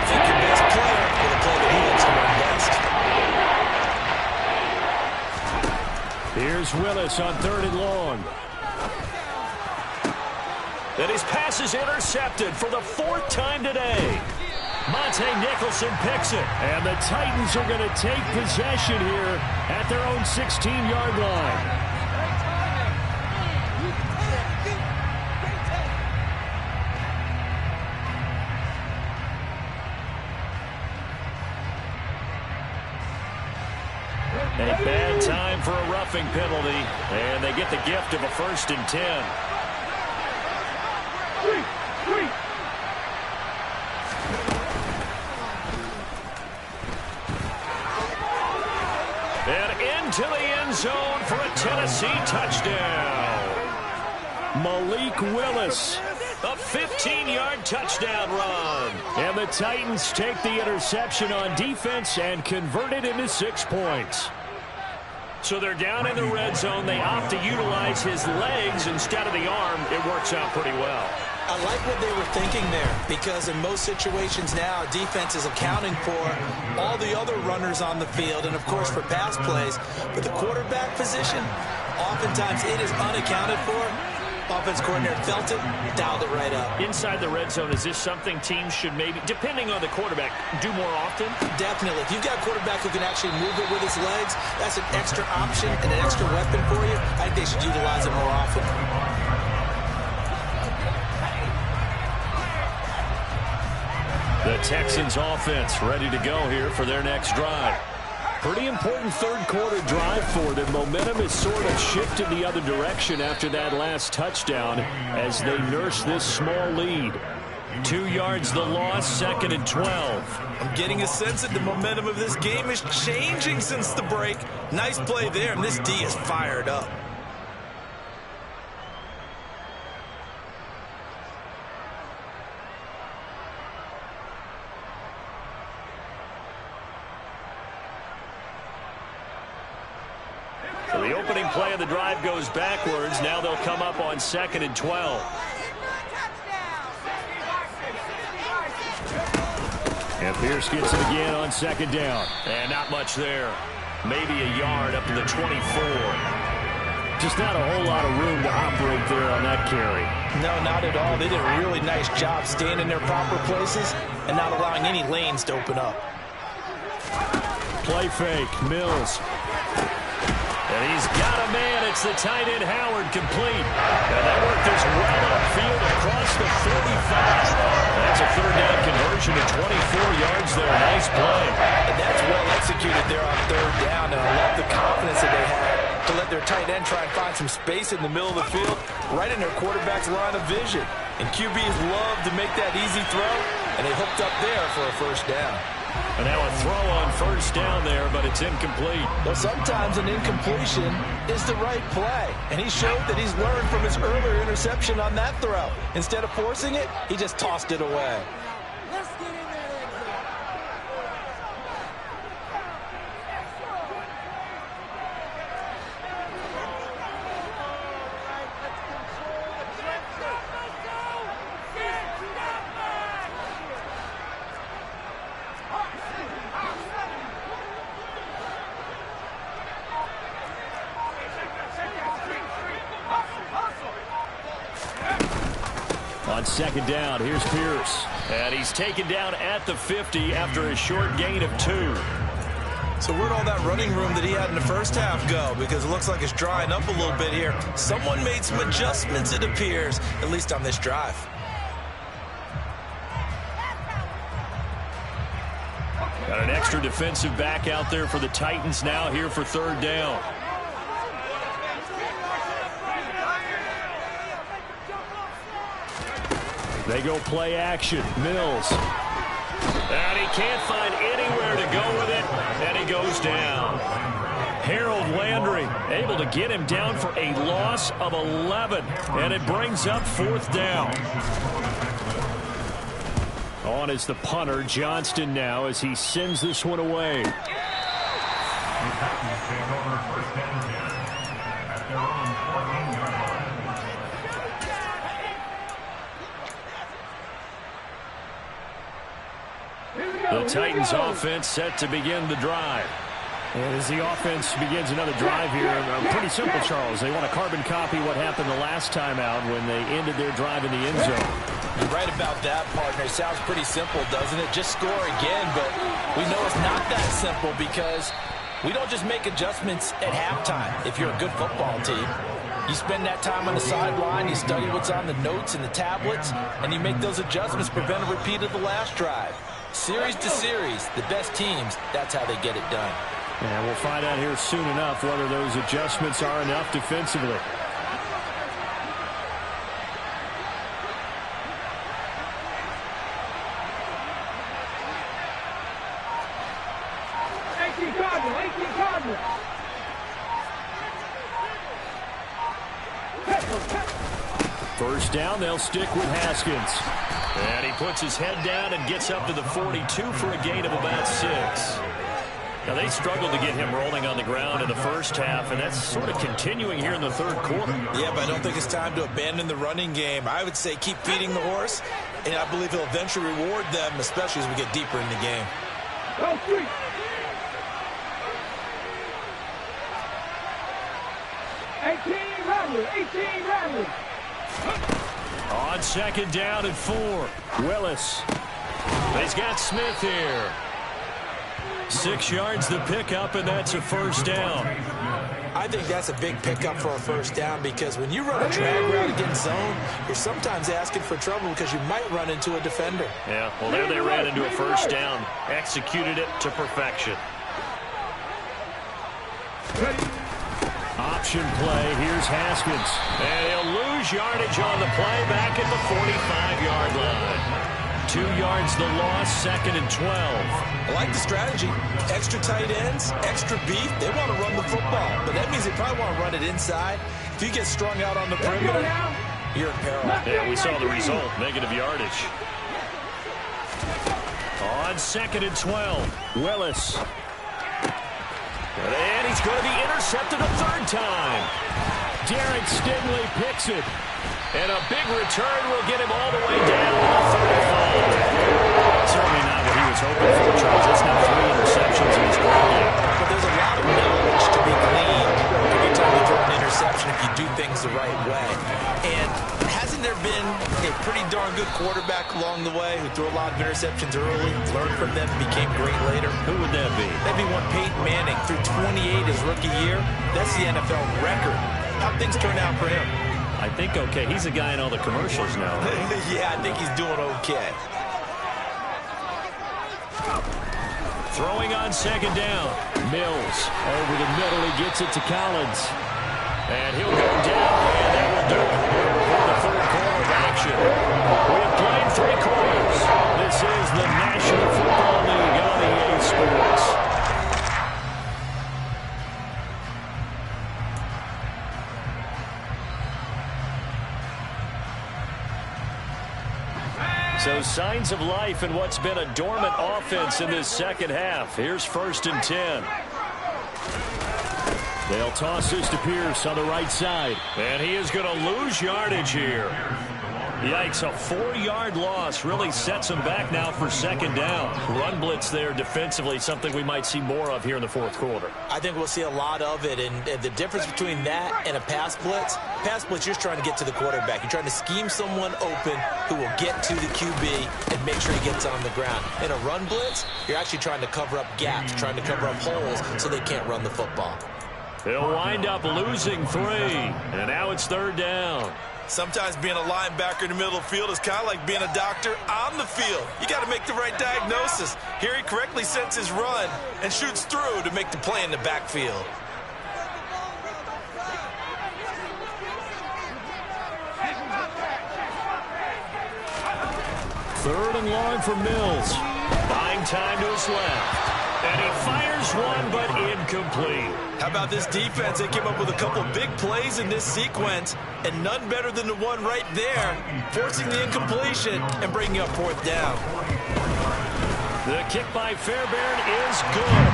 Pick your best player with a play that he looks to run best. Here's Willis on 3rd and long. And his pass is intercepted for the 4th time today. Monte Nicholson picks it. And the Titans are going to take possession here at their own 16-yard line. A bad time for a roughing penalty. And they get the gift of a 1st and 10. And into the end zone for a Tennessee touchdown. Malik Willis, a 15-yard touchdown run. And the Titans take the interception on defense and convert it into 6 points. So they're down in the red zone. They opt to utilize his legs instead of the arm. It works out pretty well. I like what they were thinking there, because in most situations now, defense is accounting for all the other runners on the field and, of course, for pass plays. But the quarterback position, oftentimes it is unaccounted for. Offense coordinator felt it, dialed it right up. Inside the red zone, is this something teams should maybe, depending on the quarterback, do more often? Definitely. If you've got a quarterback who can actually move it with his legs, that's an extra option and an extra weapon for you. I think they should utilize it more often. The Texans offense ready to go here for their next drive. Pretty important third quarter drive for them. Momentum has sort of shifted the other direction after that last touchdown as they nurse this small lead. 2 yards the loss, 2nd and 12. I'm getting a sense that the momentum of this game is changing since the break. Nice play there, and this D is fired up. So the opening play of the drive goes backwards. Now they'll come up on 2nd and 12. And Pierce gets it again on second down. And not much there. Maybe a yard up to the 24. Just not a whole lot of room to operate there on that carry. No, not at all. They did a really nice job staying in their proper places and not allowing any lanes to open up. Play fake, Mills. And he's got a man. It's the tight end, Howard, complete. And that worked this right upfield across the 45. That's a third down conversion to 24 yards there. Nice play. And that's well executed there on third down. And I love the confidence that they had to let their tight end try and find some space in the middle of the field, right in their quarterback's line of vision. And QBs love to make that easy throw, and they hooked up there for a first down. And now a throw on first down there, but it's incomplete. Well, sometimes an incompletion is the right play. And he showed that he's learned from his earlier interception on that throw. Instead of forcing it, he just tossed it away. Let's get in there. On second down, here's Pierce. And he's taken down at the 50 after a short gain of 2. So where'd all that running room that he had in the first half go? Because it looks like it's drying up a little bit here. Someone made some adjustments, it appears, at least on this drive. Got an extra defensive back out there for the Titans now here for third down. They go play action. Mills. And he can't find anywhere to go with it, and he goes down. Harold Landry able to get him down for a loss of 11, and it brings up fourth down. On is the punter, Johnston, now as he sends this one away. The Titans offense set to begin the drive. And as the offense begins another drive here, pretty simple, Charles. They want to carbon copy what happened the last time out when they ended their drive in the end zone. You're right about that, partner. It sounds pretty simple, doesn't it? Just score again, but we know it's not that simple because we don't just make adjustments at halftime if you're a good football team. You spend that time on the sideline, you study what's on the notes and the tablets, and you make those adjustments to prevent a repeat of the last drive. Series to series, the best teams, that's how they get it done. And we'll find out here soon enough whether those adjustments are enough defensively. First down, they'll stick with Haskins. And he puts his head down and gets up to the 42 for a gain of about 6. Now, they struggled to get him rolling on the ground in the first half, and that's sort of continuing here in the third quarter. Yeah, but I don't think it's time to abandon the running game. I would say keep feeding the horse, and I believe he'll eventually reward them, especially as we get deeper in the game. Go three. On second down and 4. Willis. He's got Smith here. 6 yards the pickup, and that's a first down. I think that's a big pickup for a first down because when you run a drag route against zone, you're sometimes asking for trouble because you might run into a defender. Yeah, well, there they ran into a first down. Executed it to perfection. Option play. Here's Haskins. And he'll lose yardage on the play back at the 45-yard line. 2 yards the loss, second and 12. I like the strategy. Extra tight ends, extra beef. They want to run the football, but that means they probably want to run it inside. If you get strung out on the perimeter, you're in peril. Yeah, we saw the result, negative yardage. On second and 12, Willis. And he's going to be intercepted a third time. Derek Stingley picks it. And a big return will get him all the way down to the 35. Certainly not what he was was hoping for, Charles. That's now 3 interceptions in his career. But there's a lot of knowledge to be gleaned every time you throw an interception if you do things the right way. And hasn't there been a pretty darn good quarterback along the way who threw a lot of interceptions early, learned from them, became great later? Who would that be? That'd be one Peyton Manning. Threw 28 his rookie year. That's the NFL record. How'd things turn out for him? I think okay. He's a guy in all the commercials now, right? Yeah, I think he's doing okay. Throwing on second down. Mills over the middle. He gets it to Collins. And he'll go down, and that will do it for the third quarter of action. We have played 3 quarters. This is the National Football League on EA Sports. So signs of life in what's been a dormant offense in this second half. Here's 1st and 10. They'll toss this to Pierce on the right side. And he is going to lose yardage here. Yikes, a 4-yard loss really sets him back now for second down. Run blitz there defensively, something we might see more of here in the fourth quarter. I think we'll see a lot of it, and the difference between that and a pass blitz, you're trying to get to the quarterback. You're trying to scheme someone open who will get to the QB and make sure he gets on the ground. In a run blitz, you're actually trying to cover up gaps, trying to cover up holes so they can't run the football. They'll wind up losing 3, and now it's 3rd down. Sometimes being a linebacker in the middle of the field is kind of like being a doctor on the field. You got to make the right diagnosis. Here he correctly sets his run and shoots through to make the play in the backfield. Third and long for Mills. Buying time to his left. And he fires one, but incomplete. How about this defense? They came up with a couple big plays in this sequence, and none better than the one right there, forcing the incompletion and bringing up 4th down. The kick by Fairbairn is good.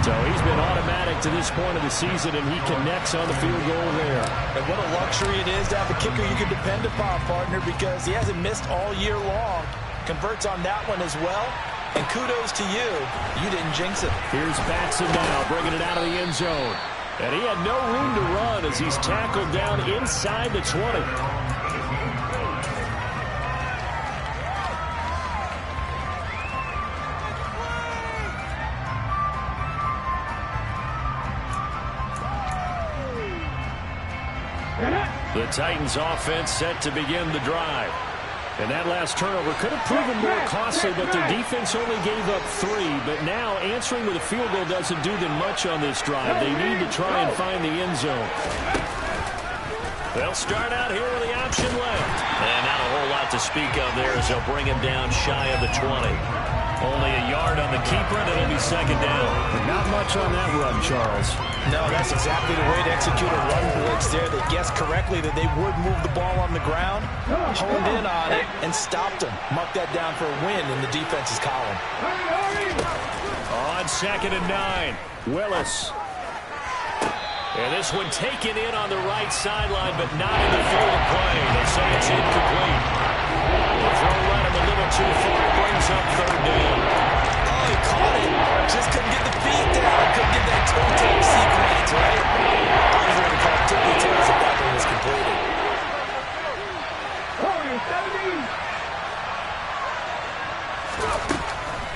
So he's been automatic to this point of the season, and he connects on the field goal there. And what a luxury it is to have a kicker you can depend upon, partner, because he hasn't missed all year long. Converts on that one as well. And kudos to you. You didn't jinx it. Here's Batson now, bringing it out of the end zone. And he had no room to run as he's tackled down inside the 20. The Titans offense set to begin the drive. And that last turnover could have proven more costly, but their defense only gave up 3. But now answering with a field goal doesn't do them much on this drive. They need to try and find the end zone. They'll start out here with the option left. And not a whole lot to speak of there as they'll bring him down shy of the 20. Only a yard on the keeper, and it'll be second down. Not much on that run, Charles. No, that's exactly the way to execute a run blitz there. They guessed correctly that they would move the ball on the ground, honed in on it, and stopped them. Marked that down for a win in the defense's column. On 2nd and 9, Willis. And this one taken in on the right sideline, but not in the field of play. They say it's incomplete. The throw led him a little too far. Brings up 3rd down. Oh, he caught it. Just couldn't get the feet down. Couldn't get that toe-tap sequence, right? I was going to call tippy-toes if that one was completed.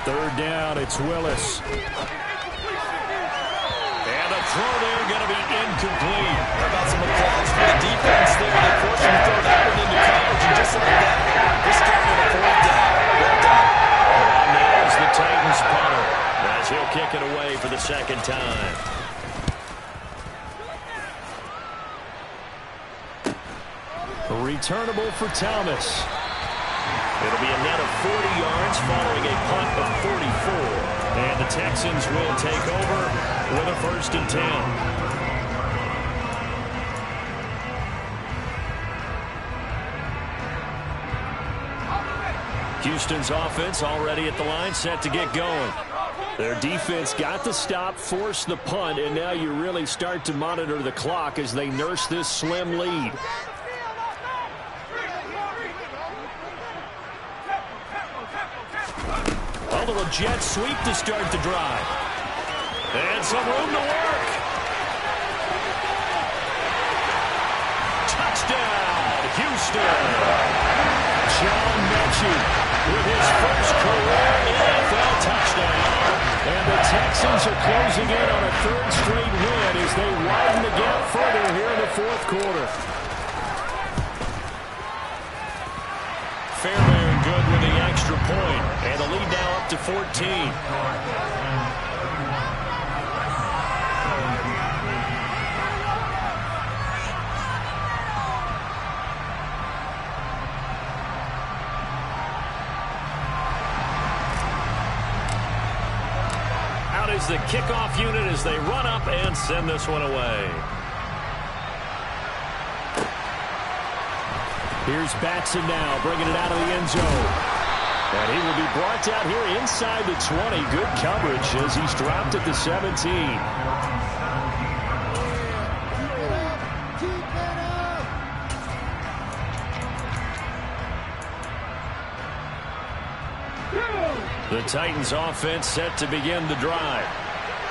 3rd down, it's Willis. And the throw there going to be incomplete. How about some applause for the defense there? They forced him to throw that one into coverage, and just like that, this game with a 4th down. Well done. And there's the Titans punter as he'll kick it away for the 2nd time. Returnable for Thomas. It'll be a net of 40 yards following a punt of 44. And the Texans will take over with a 1st and 10. Houston's offense already at the line, set to get going. Their defense got the stop, forced the punt, and now you really start to monitor the clock as they nurse this slim lead. able to jet sweep to start the drive. And some room to work. Touchdown, Houston. John Mechie with his first career NFL touchdown. And the Texans are closing in on a third straight win as they widen the gap further here in the fourth quarter. Fairbairn good with the extra point, and the lead now up to 14. Out is the kickoff unit as they run up and send this one away. Here's Batson now, bringing it out of the end zone. And he will be brought down here inside the 20. Good coverage as he's dropped at the 17. The Titans offense set to begin the drive.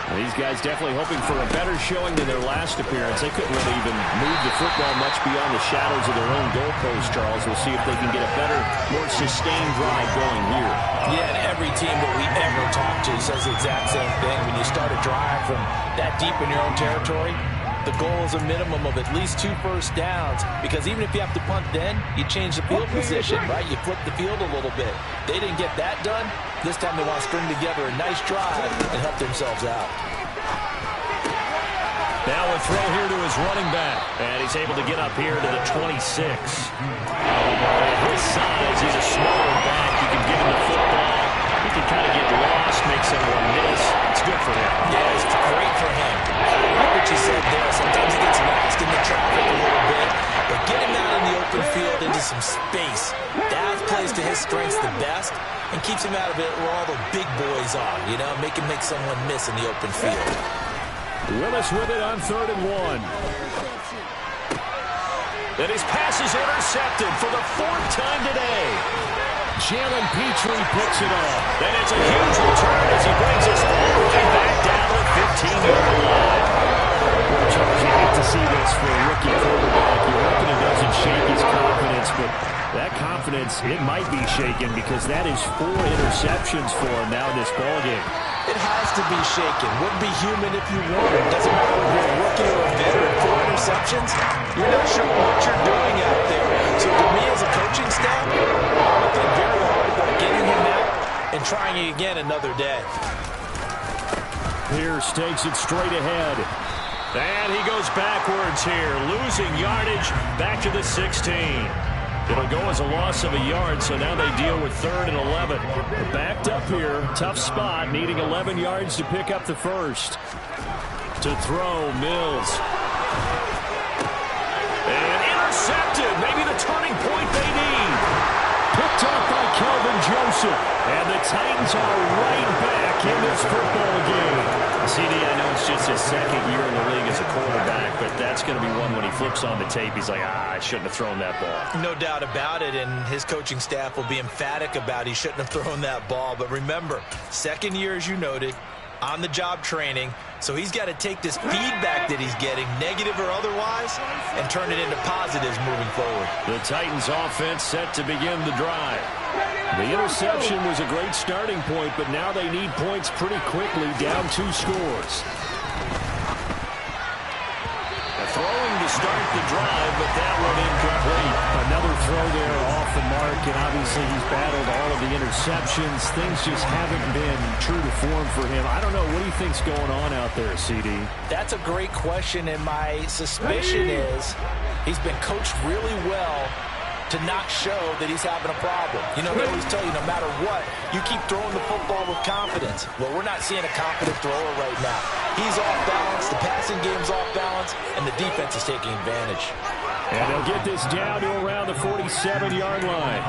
These guys definitely hoping for a better showing than their last appearance. They couldn't really even move the football much beyond the shadows of their own goalpost, Charles. We'll see if they can get a better, more sustained drive going here. Yeah, and every team that we ever talk to says the exact same thing. When you start a drive from that deep in your own territory, the goal is a minimum of at least 2 first downs, because even if you have to punt then, you change the field position, right? You flip the field a little bit. They didn't get that done. This time they want to string together a nice drive and help themselves out. Now a throw here to his running back, and he's able to get up here to the 26. At his size, he's a smaller back. You can get him the football. He can kind of get lost, make someone miss. It's good for him. Yeah, it's great for him. I like what you said there. Sometimes he gets lost in the traffic a little bit, but get him out in the open field into some space. That plays to his strengths the best and keeps him out of it where all the big boys are, you know, make him make someone miss in the open field. Willis with it on 3rd and 1. And his pass is intercepted for the 4th time today. Jalen Petrie picks it off. And it's a huge return as he brings us all the way back down to the 15-yard line. Well, Charles, you hate to see this for a rookie quarterback. You're hoping it doesn't shake his confidence, but that confidence, it might be shaken because that is 4 interceptions for him now in this ballgame. It has to be shaken. Wouldn't be human if you weren't. Doesn't matter if you're a rookie or a veteran. 4 interceptions, you're not sure what you're doing out there. So to me as a coaching staff, I think very hard about getting him out and trying it again another day. Pierce takes it straight ahead. And he goes backwards here, losing yardage back to the 16. It'll go as a loss of a yard, so now they deal with 3rd and 11. They're backed up here, tough spot, needing 11 yards to pick up the first. To throw, Mills. And intercepted, maybe the turning point they need. Picked up by Kelvin Joseph. And the Titans are right back in this football game. CD, I know it's just his 2nd year in the league as a quarterback, but that's going to be one when he flips on the tape. He's like, I shouldn't have thrown that ball. No doubt about it, and his coaching staff will be emphatic about he shouldn't have thrown that ball. But remember, 2nd year, as you noted, on-the-job training, so he's got to take this feedback that he's getting, negative or otherwise, and turn it into positives moving forward. The Titans offense set to begin the drive. The interception was a great starting point, but now they need points pretty quickly, down 2 scores. Throwing to start the drive, but that one incomplete. Another throw there off the mark, and obviously he's battled all of the interceptions. Things just haven't been true to form for him. I don't know. What do you think's going on out there, CD? That's a great question, and my suspicion is he's been coached really well to not show that he's having a problem. You know, they always tell you no matter what, you keep throwing the football with confidence. Well, we're not seeing a confident thrower right now. He's off balance, the passing game's off balance, and the defense is taking advantage. And they'll get this down to around the 47-yard line.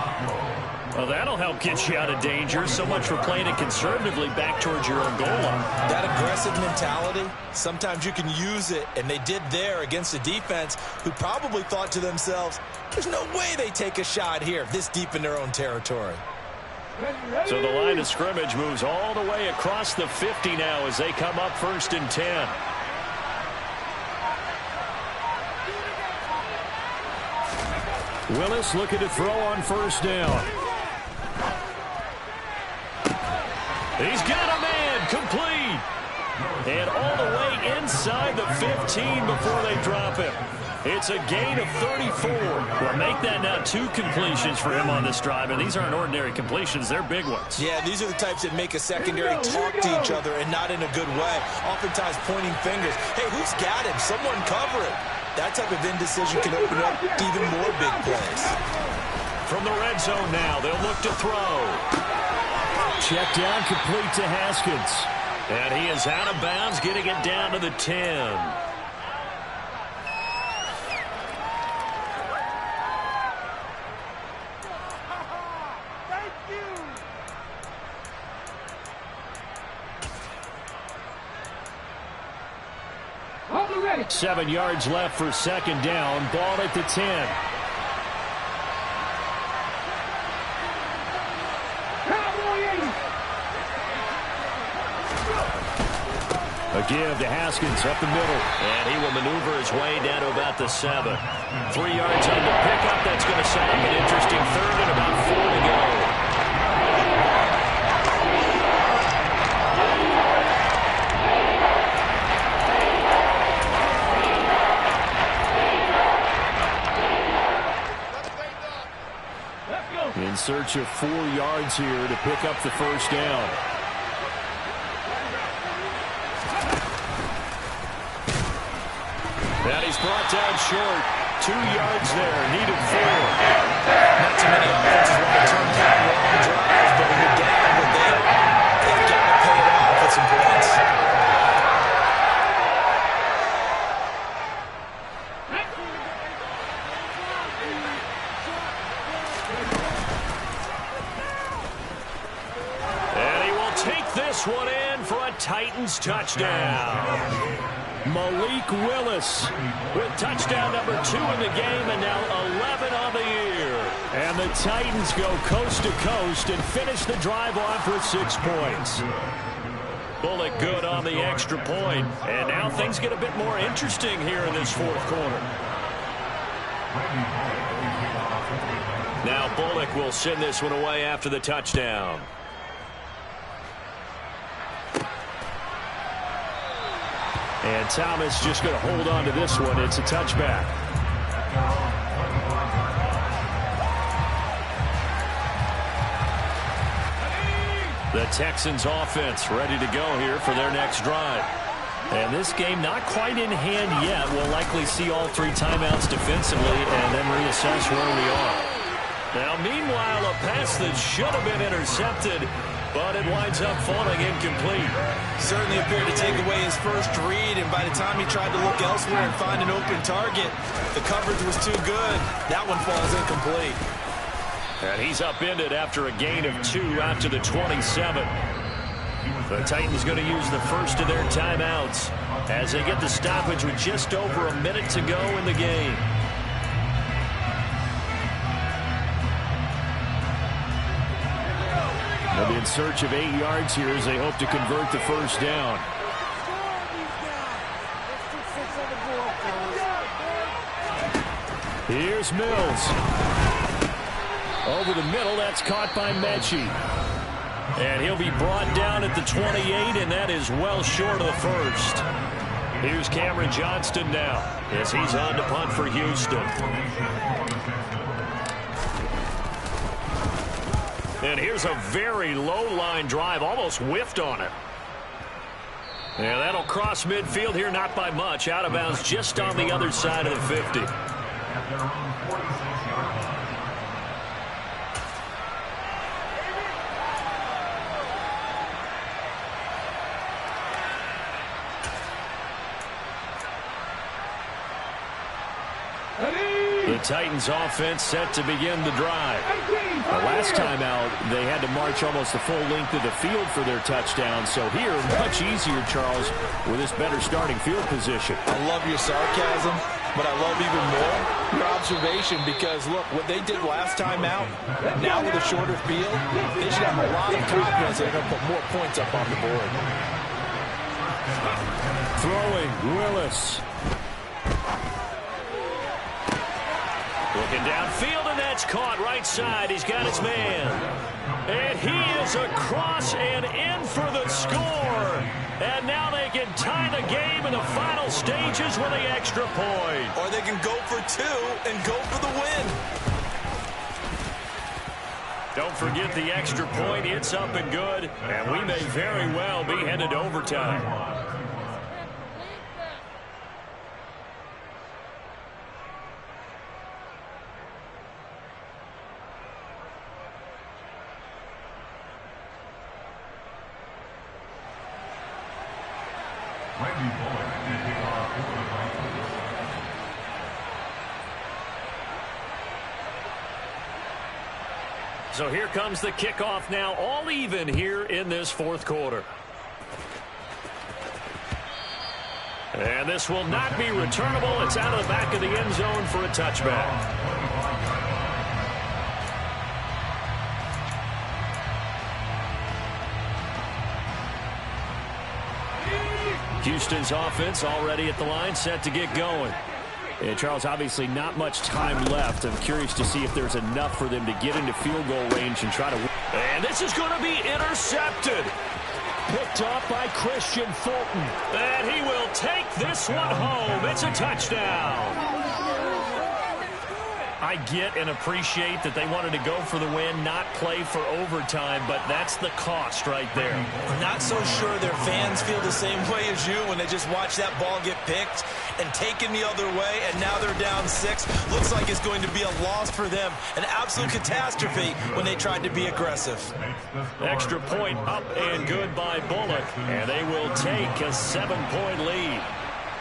Well, that'll help get you out of danger. So much for playing it conservatively back towards your own goal line. That aggressive mentality, sometimes you can use it, and they did there against a defense who probably thought to themselves, there's no way they take a shot here this deep in their own territory. So the line of scrimmage moves all the way across the 50 now as they come up 1st and 10. Willis looking to throw on 1st down. He's got a man, complete. And all the way inside the 15 before they drop him. It's a gain of 34. Well, make that now 2 completions for him on this drive, and these aren't ordinary completions. They're big ones. Yeah, these are the types that make a secondary talk to each other and not in a good way. Oftentimes pointing fingers. Hey, who's got him? Someone cover it. That type of indecision can open up even more big plays. From the red zone now, they'll look to throw. Check down complete to Haskins. And he is out of bounds, getting it down to the 10. Ready. 7 yards left for 2nd down. Ball at the 10. A give to Haskins up the middle. And he will maneuver his way down to about the 7. 3 yards on the pickup. That's going to set up an interesting 3rd and about 4 to go. In search of 4 yards here to pick up the 1st down. And he's brought down short. 2 yards there. Needed 4. Not too many offenses want to turn down long drives, but when you're down with them, they've got to pay it off with some points. One in for a Titans touchdown. Malik Willis with touchdown number 2 in the game and now 11 on the year. And the Titans go coast to coast and finish the drive off with 6 points. Bullock good on the extra point. And now things get a bit more interesting here in this 4th quarter. Now Bullock will send this one away after the touchdown. And Thomas just going to hold on to this one. It's a touchback. The Texans offense ready to go here for their next drive. And this game not quite in hand yet. We'll likely see all 3 timeouts defensively and then reassess where we are. Now, meanwhile, a pass that should have been intercepted, but it winds up falling incomplete. Certainly appeared to take away his first read, and by the time he tried to look elsewhere and find an open target, the coverage was too good. That one falls incomplete. And he's upended after a gain of 2 out to the 27. The Titans going to use the first of their timeouts as they get the stoppage with just over a minute to go in the game. They'll be in search of 8 yards here as they hope to convert the 1st down. Here's Mills. Over the middle, that's caught by Mechie. And he'll be brought down at the 28, and that is well short of the 1st. Here's Cameron Johnston now as he's on to punt for Houston. And here's a very low-line drive, almost whiffed on it. And that'll cross midfield here, not by much. Out of bounds just on the other side of the 50. The Titans offense set to begin the drive. The last time out, they had to march almost the full length of the field for their touchdown. So here, much easier, Charles, with this better starting field position. I love your sarcasm, but I love even more your observation because, look, what they did last time out, now with a shorter field, they should have a lot of confidence they're going to put more points up on the board. Throwing, Willis. Looking downfield, and that's caught right side. He's got his man. And he is across and in for the score. And now they can tie the game in the final stages with the extra point. Or they can go for two and go for the win. Don't forget the extra point. It's up and good. And we may very well be headed to overtime. So here comes the kickoff now, all even here in this fourth quarter. And this will not be returnable. It's out of the back of the end zone for a touchback. Houston's offense already at the line, set to get going. And Charles, obviously not much time left. I'm curious to see if there's enough for them to get into field goal range and try to win. And this is going to be intercepted. Picked off by Christian Fulton. And he will take this one home. It's a touchdown. I get and appreciate that they wanted to go for the win, not play for overtime, but that's the cost right there. Not so sure their fans feel the same way as you when they just watch that ball get picked and taken the other way, and now they're down 6. Looks like it's going to be a loss for them. An absolute catastrophe when they tried to be aggressive. Extra point up and good by Bullock, and they will take a 7-point lead.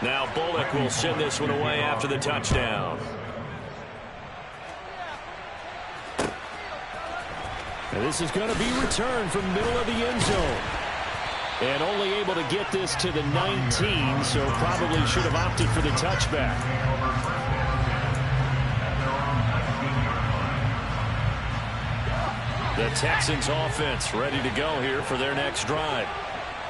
Now Bullock will send this one away after the touchdown. And this is going to be returned from middle of the end zone. And only able to get this to the 19, so probably should have opted for the touchback. The Texans offense ready to go here for their next drive.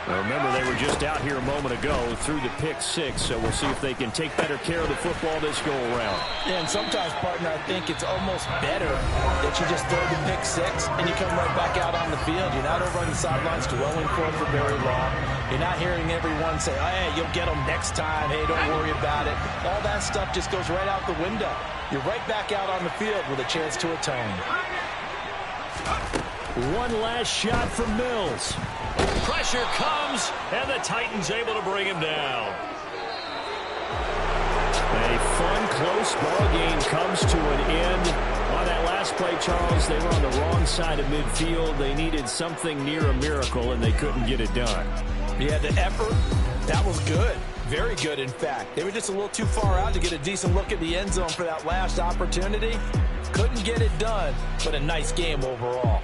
Now remember, they were just out here a moment ago through the pick 6, so we'll see if they can take better care of the football this go-around. Yeah, and sometimes, partner, I think it's almost better that you just throw the pick 6 and you come right back out on the field. You're not over on the sidelines dwelling for very long. You're not hearing everyone say, oh, hey, you'll get them next time. Hey, don't worry about it. All that stuff just goes right out the window. You're right back out on the field with a chance to atone. One last shot from Mills. Pressure comes, and the Titans able to bring him down. A fun, close ball game comes to an end. On that last play, Charles, they were on the wrong side of midfield. They needed something near a miracle, and they couldn't get it done. Yeah, the effort, that was good. Very good, in fact. They were just a little too far out to get a decent look at the end zone for that last opportunity. Couldn't get it done, but a nice game overall.